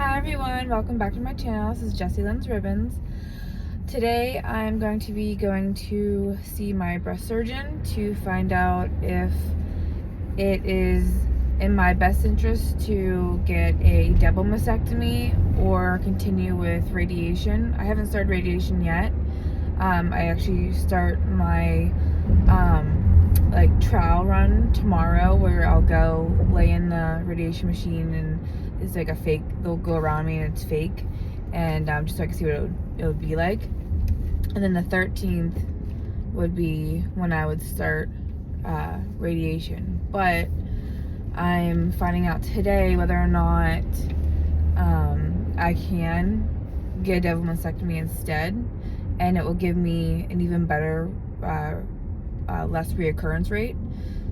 Hi everyone, welcome back to my channel. This is JessieLynnsRibbons. Today I'm going to be going to see my breast surgeon to find out if it is in my best interest to get a double mastectomy or continue with radiation. I haven't started radiation yet. I actually start my trial run tomorrow, where I'll go lay in the radiation machine and it's like a fake, they'll go around me and it's fake, and just so I can see what it would be like. And then the 13th would be when I would start radiation. But I'm finding out today whether or not I can get a double mastectomy instead, and it will give me an even better less reoccurrence rate.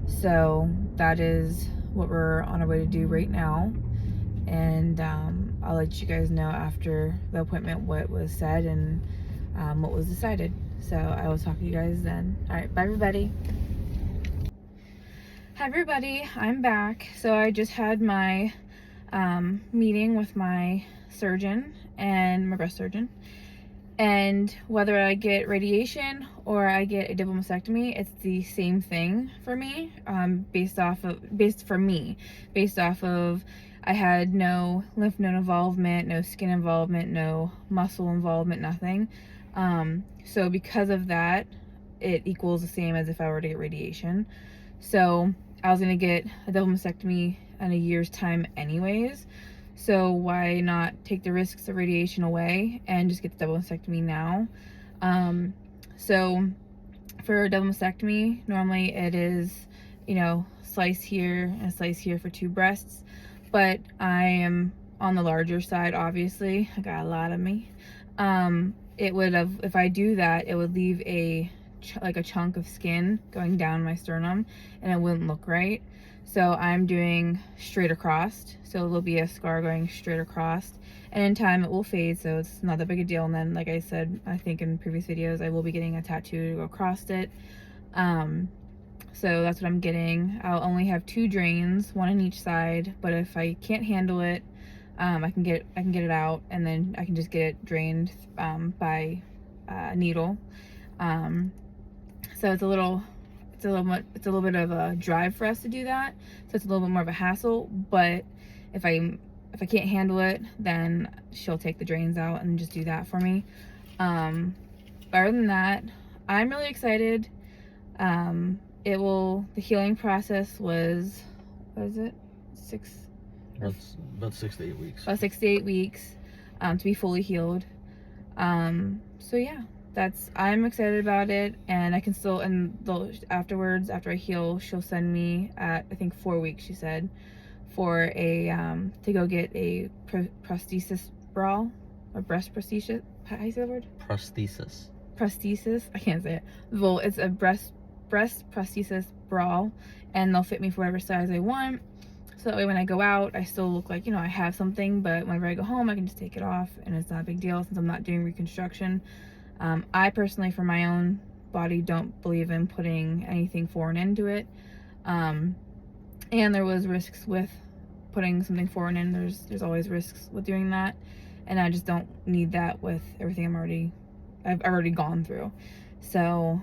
So that is what we're on our way to do right now, and I'll let you guys know after the appointment what was said and what was decided. So I will talk to you guys then. All right, bye everybody. Hi everybody, I'm back. So I just had my meeting with my surgeon and my breast surgeon, and whether I get radiation or I get a double mastectomy, it's the same thing for me, based off of I had no lymph node involvement, no skin involvement, no muscle involvement, nothing. So because of that, it equals the same as if I were to get radiation. So I was gonna get a double mastectomy in a year's time anyways. So why not take the risks of radiation away and just get the double mastectomy now? So for a double mastectomy, normally it is, slice here and a slice here for 2 breasts. But I am on the larger side, obviously. I got a lot of me. It would have, if I do that, it would leave a chunk of skin going down my sternum, and it wouldn't look right. So I'm doing straight across, so there'll be a scar going straight across, and in time it will fade, so it's not that big a deal. And then, like I said, I think in previous videos, I will be getting a tattoo to go across it. So that's what I'm getting. I'll only have 2 drains, 1 on each side, but if I can't handle it, I can get it out, and then I can just get it drained by needle. So it's a little bit of a drive for us to do that, so it's a little bit more of a hassle. But if I can't handle it, then she'll take the drains out and just do that for me. But other than that, I'm really excited. The healing process was, what is it, about 6 to 8 weeks. About 6 to 8 weeks to be fully healed. So yeah, I'm excited about it, and I can still, and afterwards, after I heal, she'll send me at, I think 4 weeks, she said, for a to go get a prosthesis bra, or breast prosthesis. How do you say the word? Prosthesis. I can't say it. Well, it's a breast prosthesis bra, and they'll fit me for whatever size I want. So that way when I go out, I still look like, I have something, but whenever I go home, I can just take it off, and it's not a big deal since I'm not doing reconstruction. I personally, for my own body, don't believe in putting anything foreign into it. And there was risks with putting something foreign in. There's always risks with doing that, and I just don't need that with everything I've already gone through. So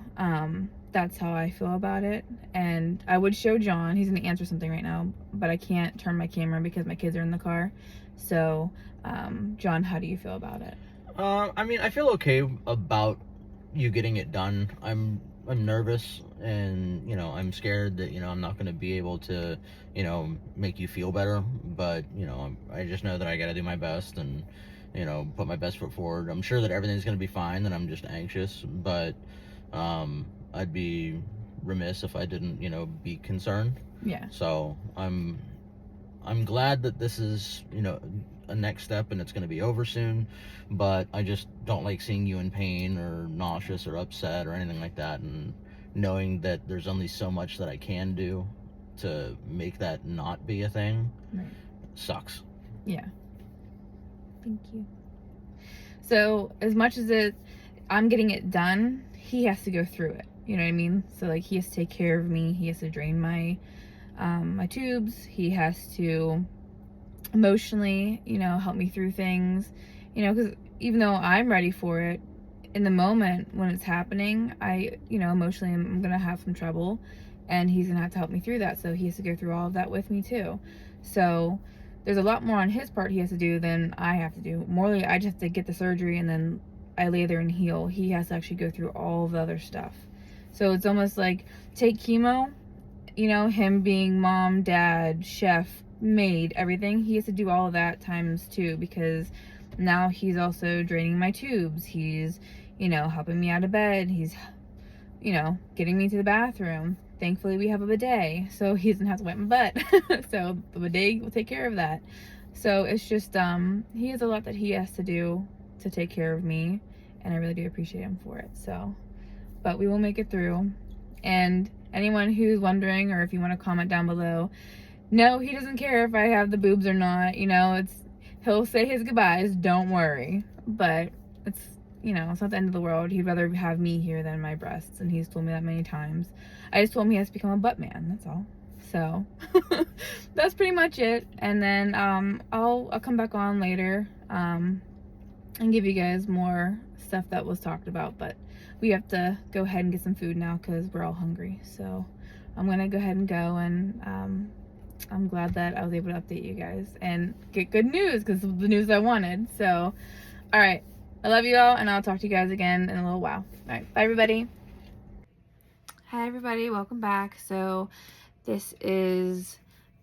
that's how I feel about it. And I would show John. He's gonna answer something right now, but I can't turn my camera because my kids are in the car. So John, how do you feel about it? I mean, I feel okay about you getting it done. I'm nervous, and I'm scared that I'm not going to be able to make you feel better. But I just know that I got to do my best and put my best foot forward. I'm sure that everything's going to be fine, and I'm just anxious. But I'd be remiss if I didn't be concerned. Yeah. So I'm glad that this is a next step, and it's going to be over soon. But I just don't like seeing you in pain or nauseous or upset or anything like that, and knowing that there's only so much that I can do to make that not be a thing. Right. Sucks. Yeah. Thank you. So as much as I'm getting it done, he has to go through it, you know what I mean? So like, he has to take care of me, he has to drain my my tubes, he has to emotionally, you know, help me through things, you know, because even though I'm ready for it, in the moment when it's happening, I, you know, emotionally I'm gonna have some trouble, and he's gonna have to help me through that. So he has to go through all of that with me too. So there's a lot more on his part he has to do than I have to do. Morally, I just have to get the surgery and then I lay there and heal. He has to actually go through all the other stuff. So it's almost like take chemo, you know, him being mom, dad, chef, maid, everything. He has to do all of that times two, because now he's also draining my tubes. He's, you know, helping me out of bed. He's, you know, getting me to the bathroom. Thankfully, we have a bidet, so he doesn't have to wipe my butt. So the bidet will take care of that. So it's just, he has a lot that he has to do to take care of me, and I really do appreciate him for it. So, but we will make it through. And anyone who's wondering, or if you want to comment down below, no, he doesn't care if I have the boobs or not. You know, he'll say his goodbyes, don't worry. But it's, you know, it's not the end of the world. He'd rather have me here than my breasts, and he's told me that many times. I just told him he has to become a butt man, that's all. So that's pretty much it. And then I'll come back on later and give you guys more stuff that was talked about, but we have to go ahead and get some food now because we're all hungry. So I'm gonna go ahead and go, and I'm glad that I was able to update you guys and get good news, because the news I wanted. So all right, I love you all, and I'll talk to you guys again in a little while. All right, bye everybody. Hi everybody, welcome back. So this is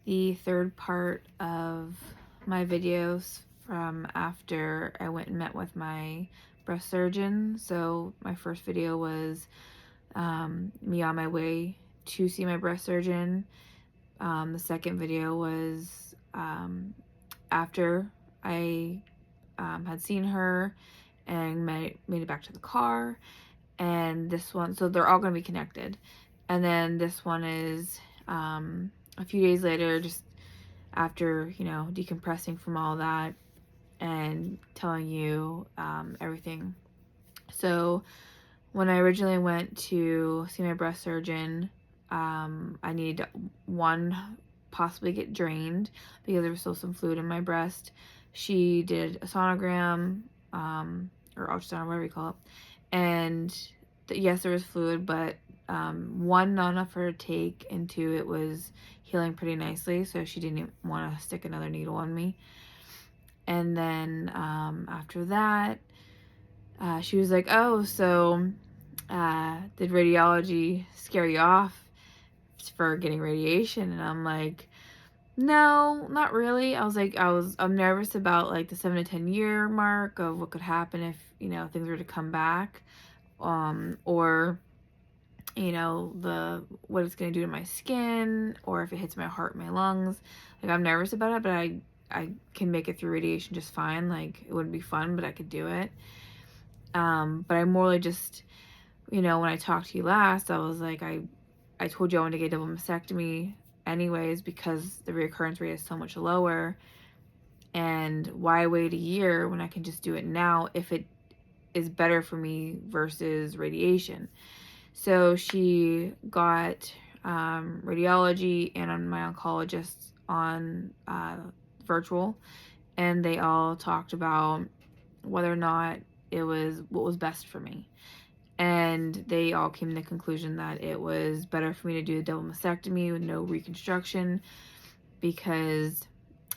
the third part of my videos from after I went and met with my breast surgeon. So my first video was me on my way to see my breast surgeon. The second video was after I had seen her and made it back to the car. And this one, so they're all going to be connected. And then this one is a few days later, just after, you know, decompressing from all that and telling you everything. So when I originally went to see my breast surgeon, I needed one, possibly get drained because there was still some fluid in my breast. She did a sonogram, or ultrasound, whatever you call it, and yes, there was fluid, but one, not enough for her to take, and two, it was healing pretty nicely, so she didn't want to stick another needle on me. And then after that, she was like, oh, so did radiology scare you off for getting radiation? And I'm like, no, not really. I was like, I'm nervous about like the 7 to 10 year mark of what could happen if, you know, things were to come back, or, you know, what it's going to do to my skin, or if it hits my heart, my lungs. Like, I'm nervous about it, but I can make it through radiation just fine. Like, it wouldn't be fun, but I could do it. But I'm more just, you know, when I talked to you last, I was like, I told you I wanted to get a double mastectomy anyways, because the recurrence rate is so much lower, and why wait a year when I can just do it now if it is better for me versus radiation. So she got radiology and my oncologist on virtual, and they all talked about whether or not it was what was best for me. And they all came to the conclusion that it was better for me to do a double mastectomy with no reconstruction, because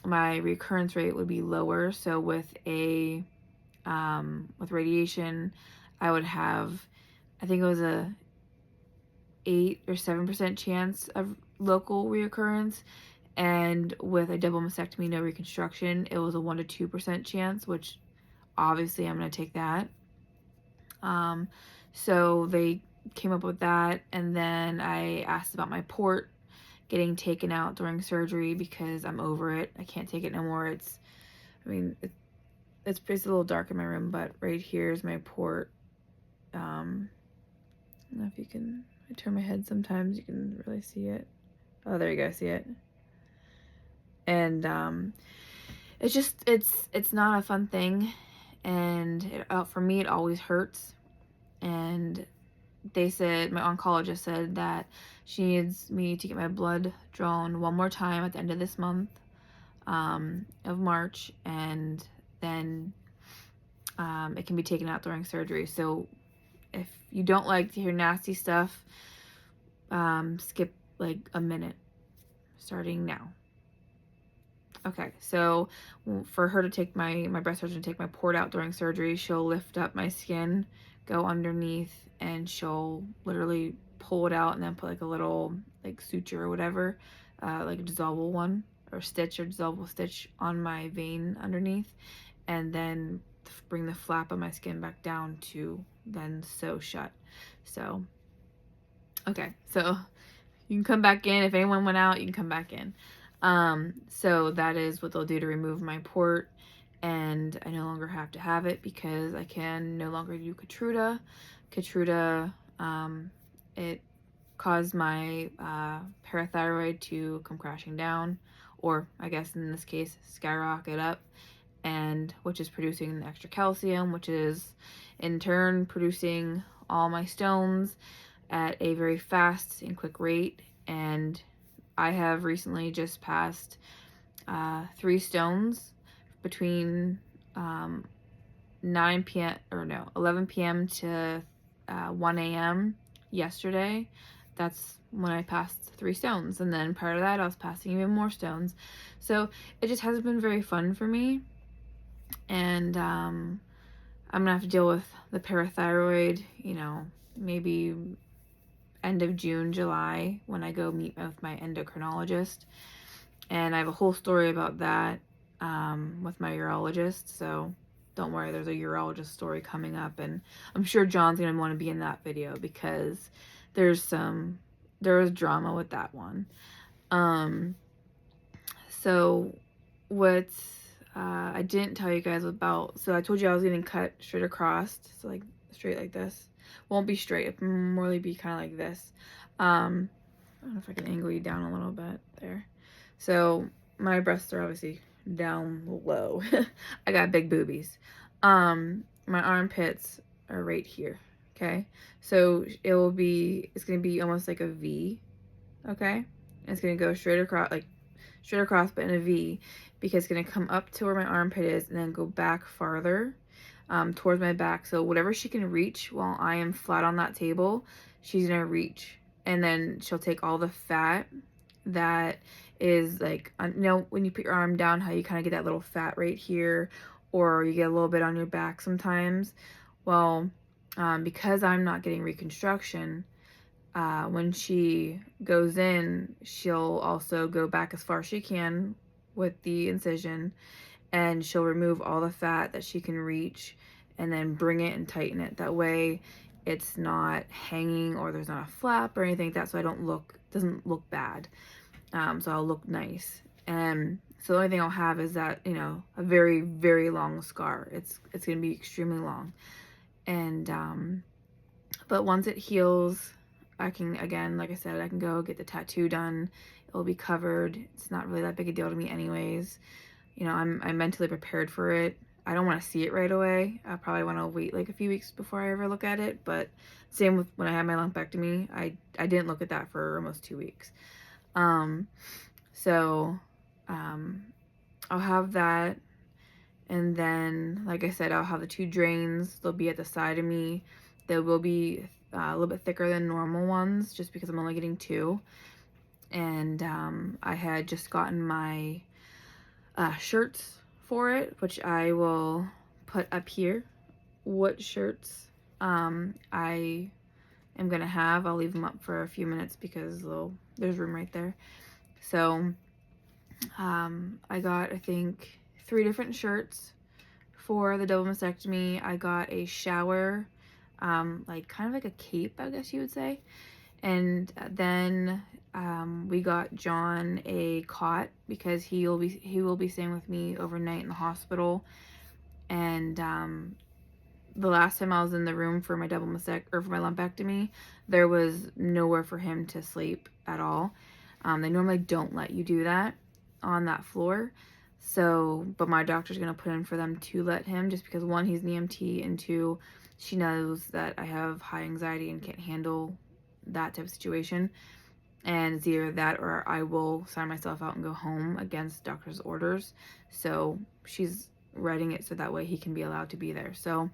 my recurrence rate would be lower. So with radiation, I would have, I think it was a 8 or 7% chance of local reoccurrence, and with a double mastectomy, no reconstruction, it was a 1 to 2% chance, which obviously I'm going to take that. So they came up with that, and then I asked about my port getting taken out during surgery because I'm over it. I can't take it no more. It's a little dark in my room, but right here is my port. I don't know if you can, I turn my head sometimes, you can really see it. Oh, there you go, see it. And it's just, it's not a fun thing, and for me, it always hurts. And they said, my oncologist said that she needs me to get my blood drawn one more time at the end of this month. of March, and then it can be taken out during surgery. So if you don't like to hear nasty stuff, skip like a minute starting now. Okay, so for her to take my breast surgeon to take my port out during surgery, she'll lift up my skin, go underneath, and she'll literally pull it out and then put like a little like suture or whatever, like a dissolvable one or stitch or dissolvable stitch on my vein underneath, and then bring the flap of my skin back down to then sew shut. So, okay, so you can come back in. If anyone went out, you can come back in. So that is what they'll do to remove my port, and I no longer have to have it because I can no longer do Keytruda. Keytruda, it caused my parathyroid to come crashing down, or I guess in this case, skyrocket up, and which is producing the extra calcium, which is in turn producing all my stones at a very fast and quick rate. And I have recently just passed 3 stones between 9 p.m. or no, 11 p.m. to 1 a.m. yesterday. That's when I passed 3 stones. And then prior to that, I was passing even more stones. So it just hasn't been very fun for me. And I'm going to have to deal with the parathyroid, you know, maybe end of June, July, when I go meet with my endocrinologist. And I have a whole story about that with my urologist. So don't worry, there's a urologist story coming up. And I'm sure John's going to want to be in that video because there was drama with that one. So what I didn't tell you guys about, so I told you I was getting cut straight across, so like straight like this. Won't be straight, it'll more be kind of like this. I don't know if I can angle you down a little bit there. So my breasts are obviously down low. I got big boobies. My armpits are right here. Okay, so it's gonna be almost like a V. Okay, and it's gonna go straight across, but in a V, because it's gonna come up to where my armpit is and then go back farther towards my back. So whatever she can reach while I am flat on that table, she's gonna reach, and then she'll take all the fat that is like, you know, when you put your arm down, how you kind of get that little fat right here, or you get a little bit on your back sometimes. Well, because I'm not getting reconstruction, when she goes in, she'll also go back as far as she can with the incision, and she'll remove all the fat that she can reach and then bring it and tighten it. That way it's not hanging or there's not a flap or anything like that, so I doesn't look bad. So I'll look nice. And so the only thing I'll have is that, you know, a very, very long scar. It's gonna be extremely long. And but once it heals, I can, again, like I said, I can go get the tattoo done. It'll be covered. It's not really that big a deal to me anyways. You know, I'm mentally prepared for it. I don't want to see it right away. I probably want to wait like a few weeks before I ever look at it. But same with when I had my lumpectomy. I didn't look at that for almost 2 weeks. So I'll have that. And then, like I said, I'll have the 2 drains. They'll be at the side of me. They will be a little bit thicker than normal ones just because I'm only getting 2. And I had just gotten my shirts for it, which I will put up here. What shirts I am gonna have. I'll leave them up for a few minutes because there's room right there. So I got, I think, 3 different shirts for the double mastectomy. I got a shower, like kind of like a cape, I guess you would say. And then we got John a cot because he will be staying with me overnight in the hospital. And the last time I was in the room for my for my lumpectomy, there was nowhere for him to sleep at all. They normally don't let you do that on that floor. So, but my doctor's gonna put in for them to let him, just because 1, he's an EMT, and 2, she knows that I have high anxiety and can't handle that type of situation. and it's either that or I will sign myself out and go home against doctor's orders. So she's writing it so that way he can be allowed to be there. So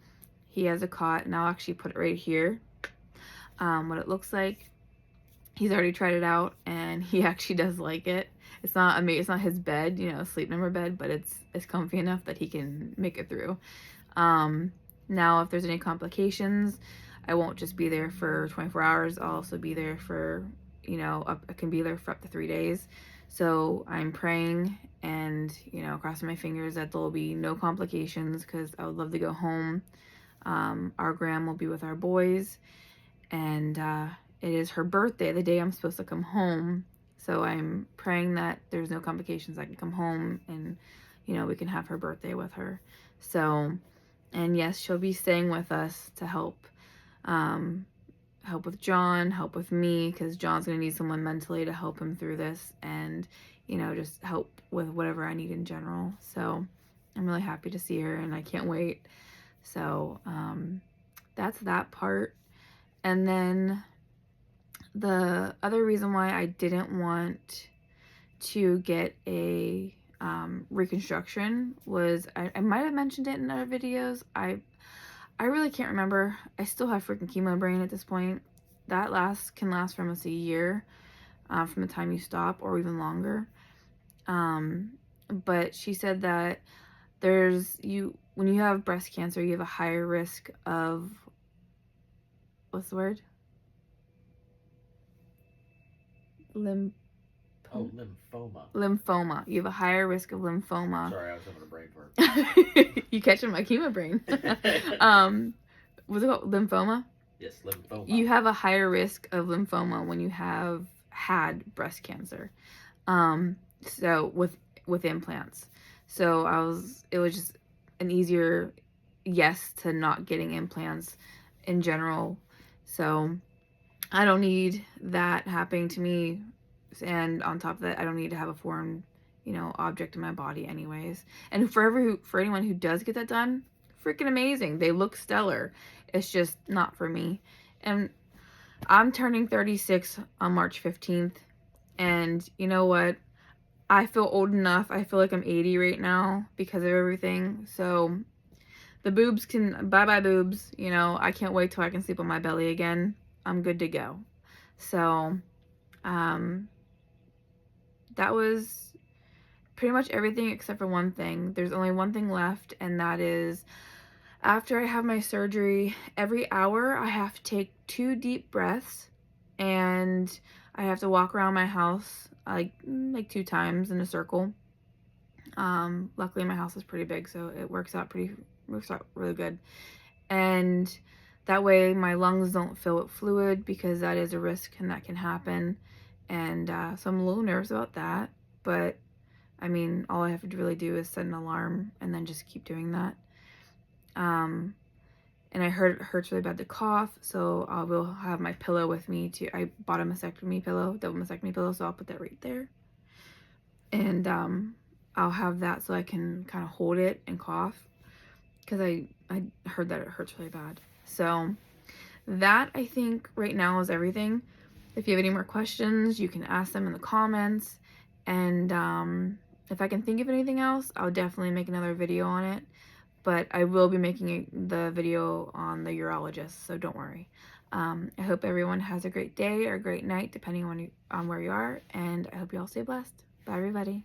he has a cot, and I'll actually put it right here, what it looks like. He's already tried it out, and he actually does like it. It's not it's not his bed, you know, sleep number bed, but it's comfy enough that he can make it through. Now, if there's any complications, I won't just be there for 24 hours. I'll also be there for, you know, I can be there for up to 3 days. So I'm praying and, you know, crossing my fingers that there'll be no complications, because I would love to go home. Our Graham will be with our boys, and it is her birthday, the day I'm supposed to come home. So I'm praying that there's no complications. I can come home and, you know, we can have her birthday with her. So, and yes, she'll be staying with us to help with John, help with me, because John's going to need someone mentally to help him through this, and, you know, just help with whatever I need in general. So I'm really happy to see her, and I can't wait. So that's that part. And then the other reason why I didn't want to get a reconstruction was, I might have mentioned it in other videos. I really can't remember. I still have freaking chemo brain at this point. That can last for almost a year from the time you stop, or even longer. But she said that when you have breast cancer, you have a higher risk of, what's the word? Lymphoma. Lymphoma. You have a higher risk of lymphoma. Sorry, I was having a brain fart. You catching my chemo brain. What's it called? Lymphoma? Yes, lymphoma. You have a higher risk of lymphoma when you have had breast cancer. So with implants. So it was just an easier yes to not getting implants in general. So I don't need that happening to me, and on top of that, I don't need to have a foreign, you know, object in my body anyways. And for anyone who does get that done, freaking amazing. They look stellar. It's just not for me. And I'm turning 36 on March 15th, and you know what? I feel old enough. I feel like I'm 80 right now because of everything. So the boobs bye-bye boobs. You know, I can't wait till I can sleep on my belly again. I'm good to go. So, that was pretty much everything except for one thing. There's only one thing left, and that is, after I have my surgery, every hour I have to take 2 deep breaths, and I have to walk around my house like 2 times in a circle. Luckily my house is pretty big, so it works out really good. And that way my lungs don't fill with fluid, because that is a risk and that can happen. And so I'm a little nervous about that, but I mean, all I have to really do is set an alarm and then just keep doing that. And I heard it hurts really bad to cough, so I will have my pillow with me too. I bought a double mastectomy pillow, so I'll put that right there. And I'll have that so I can kind of hold it and cough, because I heard that it hurts really bad. So that, I think, right now is everything. If you have any more questions, you can ask them in the comments. And if I can think of anything else, I'll definitely make another video on it. But I will be making the video on the urologist, so don't worry. I hope everyone has a great day or a great night, depending on where you are. And I hope you all stay blessed. Bye, everybody.